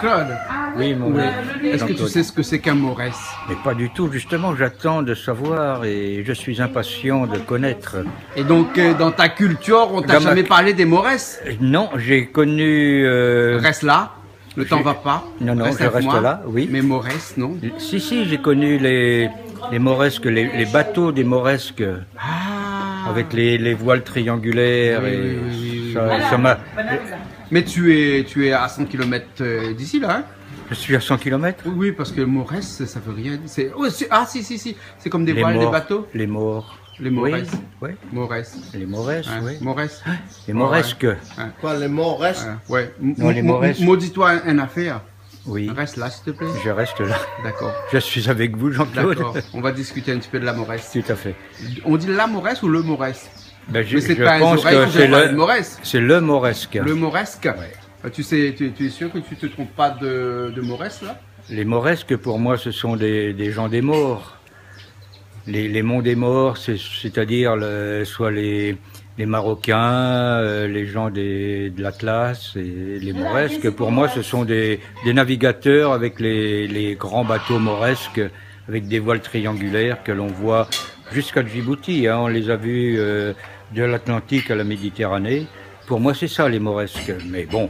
Claude. Oui, mon Oui. oui. Est-ce que tu sais ce que c'est qu'un morès? Mais pas du tout, justement, j'attends de savoir et je suis impatient de connaître. Et donc, dans ta culture, on t'a Dans ma- jamais parlé des morès? Non, j'ai connu... Reste là, le temps va pas. Non, non, Reste je avec reste moi. là, oui. Mais morès, non? Si, j'ai connu les moresques, les bateaux des moresques, Ah. avec les voiles triangulaires. Oui, Et oui, oui, oui, ça m'a... Mais tu es à 100 km d'ici, là, hein? Je suis à 100 km. Oui, oui, parce que morès, ça veut rien dire. Ah, si. C'est comme des voiles, des bateaux? Les morts. Les morès. Oui, Morès. les morès, Hein, oui. Morès. Les moresques, Hein. Quoi, les morts restent? Ouais. Non, les moresques. Maudis-toi une affaire. oui. Reste là, s'il te plaît. Je reste là. D'accord. Je suis avec vous, Jean-Claude. D'accord. On va discuter un petit peu de la morès. Tout à fait. On dit la morès ou le morès? Ben, Mais c'est je pas un pense oreille que qui c'est parle de le, morès. c'est le moresque. Le moresque. Tu sais, tu es sûr que tu te trompes pas de morès, là? Les moresques, pour moi, ce sont des gens des morts. Les monts des morts, c'est-à-dire soit les Marocains, les gens de l'Atlas, et les moresques. Pour moi, ce sont des navigateurs avec les grands bateaux moresques, avec des voiles triangulaires que l'on voit jusqu'à Djibouti. Hein. On les a vus de l'Atlantique à la Méditerranée. Pour moi, c'est ça, les moresques. Mais bon,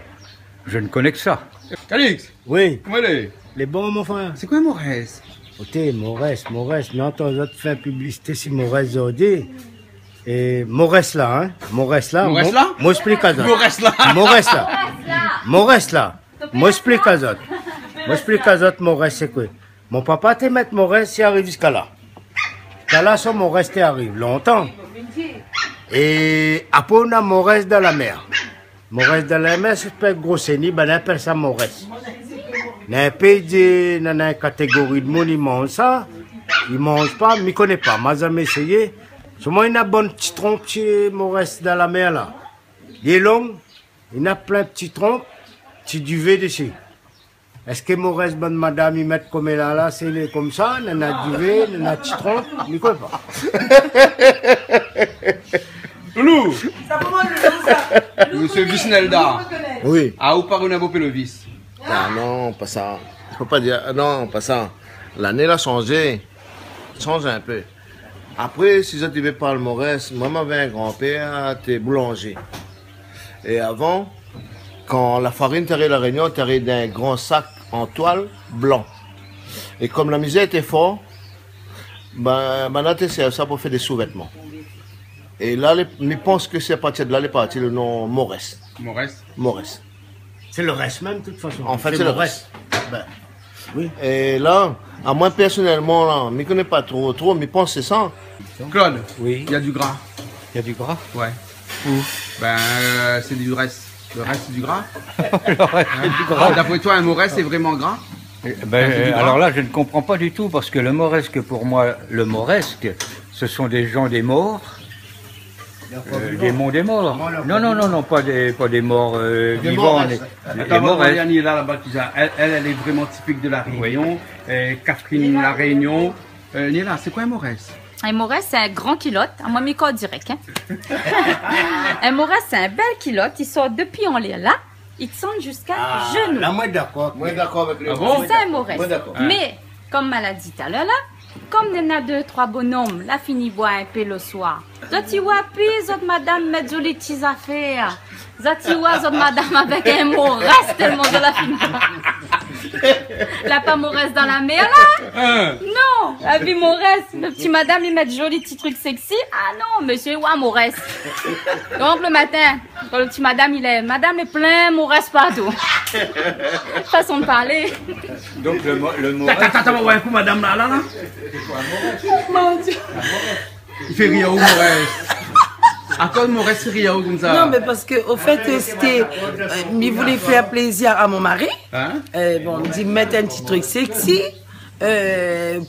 je ne connais que ça. Calix, Oui, où elle est? les bons, mon frère. C'est quoi un morès? Écoutez, Morès, mais entends, je te fais publicité sur Morès Zodé. Et Morès là, hein? Morès là. Morès là? Moi, explique à ça. Morès là. Morès là. Morès là. Moi, explique à ça. Moi, explique à ça, Morès, c'est quoi? Mon papa te met Morès, il arrive jusqu'à là. Jusqu'à là, son Morès, il arrive longtemps. Et après, on a Morès dans la mer. Morès dans la mer, c'est pas gros séni, ben on appelle ça Morès. Dans un pays, dans une catégorie de monde, ils mangent ça. Ils mangent pas, mais ils ne connaissent pas. Moi, j'ai essayé. Seulement, il y a un bon petit tronc, petit Morès dans la mer, là. Il est long, il y a plein de petits troncs, petit duvet dessus. Est-ce que Morès, bonne madame, ils mettent comme là, c'est comme ça, il y a un duvet, il y a un petit tronc, ils ne connaissent pas. Loulou, Ça comment le ça? monsieur Visnelda. Oui. Ah, où par une le vis? Ah non, pas ça. Il faut pas dire, non, pas ça. L'année a changé. Change un peu. Après, si je ne vais pas le Morès, moi, j'avais un grand-père, t'es boulanger. Et avant, quand la farine t'arrivait à la Réunion, t'arrivait d'un grand sac en toile blanc. Et comme la misère était forte, maintenant, tu sais ça pour faire des sous-vêtements. Et là, je pense que c'est à partir de là, les parti le nom Morès. Morès. Morès. C'est le reste même, de toute façon. En fait, c'est le reste. Ben, oui. Et là, à moi personnellement, là, je ne connais pas trop, mais je pense que c'est ça. Claude, Oui. il y a du gras. Il y a du gras. Ouais. Où? Ben, c'est du reste. Le reste, c'est du gras. Du gras. D'après toi, un morès, c'est vraiment gras? Ben, C'est du gras. alors là, je ne comprends pas du tout, parce que le moresque, pour moi, le moresque, ce sont des gens des morts, des monts des morts. Non, pas des morts vivants. Les Attends, moresques. Marianne est là-bas, elle est vraiment typique de la Réunion. Catherine, la Réunion. Nila, c'est quoi un morès? Un morès, c'est un grand culotte. À moi, mi-corps direct. Hein. Un morès, c'est un bel culotte. Il sort depuis en l'air là. Il descend jusqu'à genoux. Là, moi, d'accord. Moi, d'accord avec le Ah bon? C'est ça un morès. Ouais, d'accord. Mais, comme elle a dit tout à l'heure là, comme il y en a 2-3 bonhommes, la fini boire un peu le soir. Zoti wa puis, zot madame met jolies petites affaires. Zoti wa, zot madame avec un morès tellement de la fini boire. La pas morès dans la mer là? Non, la vie morès. Le petit madame, il met de jolis petits trucs sexy. Ah non, monsieur, ouais, morès. Donc le matin, quand le petit madame, il est, madame est plein, morès partout. Façon de parler. Donc le moresque. Attends, ouais, un coup, madame, là. Mon Dieu. Il fait rire au morès. À quoi le morès fait rire comme ça? Non, mais parce que, au fait, c'était. Il voulait faire plaisir à mon mari. Hein? Bon, il dit mettre un petit truc sexy.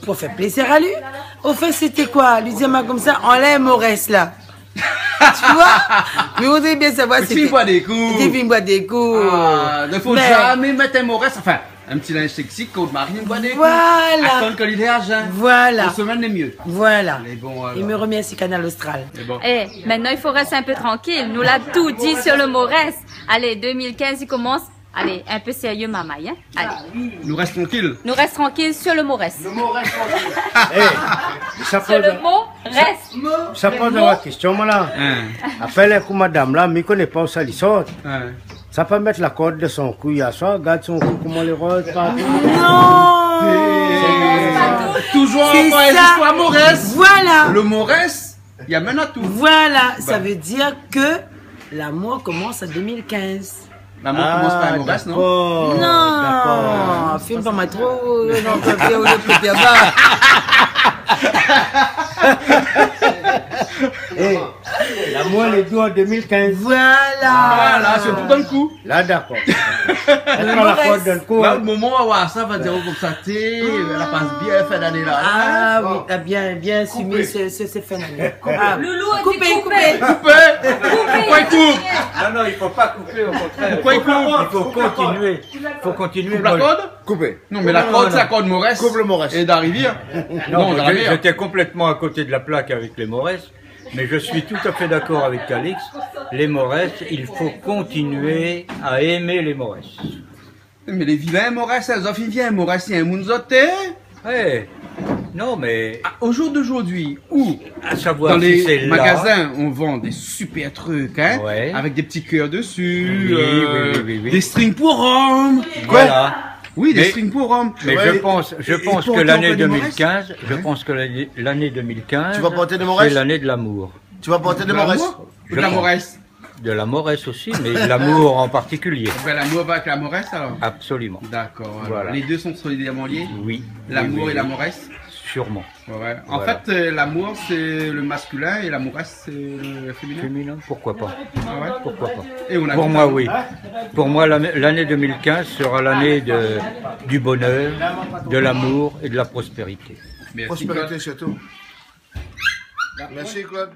Pour faire plaisir à lui. Au fait, c'était quoi? Lui dire comme ça, enlève Morès là. Tu vois? Mais on devait bien savoir Tu bois des coups. C'était une boîte des coups. Ah, il ne faut Mais- jamais mettre un morès. Enfin, un petit linge sexy, côte marine, bois des coups. Voilà. Attendre que l'idée à jeun. Voilà. Une semaine est mieux. Voilà. Mais bon, alors. Il me remercie Canal Austral. Mais bon. Maintenant, il faut rester un peu tranquille. Nous l'a tout dit sur le morès. Allez, 2015, il commence. Allez, un peu sérieux, maman. Hein? Allez. Nous restons tranquilles. Nous restons tranquilles sur le mot reste. Le mot reste tranquille. Ça Sur pose, le mot reste. ça pose la question, moi là. Hein, Appelle pour madame là, mais ne connaît pas où ça lui sort. hein. Ça peut mettre la corde de son cou, il y a ça, regarde son cou, comment les rose partout. Non. Toujours C'est encore une ça. histoire Maurès. Voilà. Le Maurès, il y a maintenant tout. Voilà. Ça veut dire que l'amour commence en 2015. L'amour commence par un Maurès, non? d'accord. Non. D'accord. Filme pas ma trop. Non, papier ou le papier bas. L'amour, les deux en 2015. Voilà. Voilà, c'est tout d'un coup. Là, d'accord. Quand la corde donne coup. Là, au moment où ça va dire comme ça, elle passe bien, elle fait l'année là. Ah oui, t'as bien assumé ce phénomène. Ah, Loulou, coupez. Pourquoi il coupe? Non, il ne faut pas couper, au contraire. Pourquoi il coupe? Il faut continuer. Il faut continuer. Coupe la corde? Coupé. Non, mais la corde, c'est la corde Maurès. Coupe le Maurès. Et d'arriver. Non, de la rivière. j'étais complètement à côté de la plaque avec les Maurès, mais je suis tout à fait d'accord avec Calix. Les Maurès, il faut continuer à aimer les Maurès. Mais les vilains Maurès, elles offrent bien Maurès, il y a un Mounzote. Ouais. Non, mais Au jour d'aujourd'hui, où à savoir dans si c'est les là. magasins, on vend des super trucs, hein, Ouais. avec des petits cœurs dessus, Oui. des strings pour hommes. Voilà. Oui, des Mais- strings pour hommes. Mais Ouais, je pense pour que l'année entendre les Maurès, 2015, l'année 2015, Tu vas porter des Maurès? c'est l'année de l'amour. Tu vas porter des De Maurès. l'amour ou de Je la pense. Maurès? De la Maurès aussi, mais de l'amour en particulier. Ben, l'amour va avec la Maurès alors? Absolument. D'accord. alors, Voilà. Les deux sont solidairement liés? Oui. L'amour Oui, et la oui. Maurès? Sûrement. Ouais. En Voilà. fait, l'amour c'est le masculin et la Maurès c'est le féminin. Féminin, pourquoi pas? Ah ouais? Pourquoi pas? Et on a Pour vu moi, ça. oui. Pour moi, l'année 2015 sera l'année du bonheur, de l'amour et de la prospérité. Merci, Prospérité Claude. surtout. Merci Claude.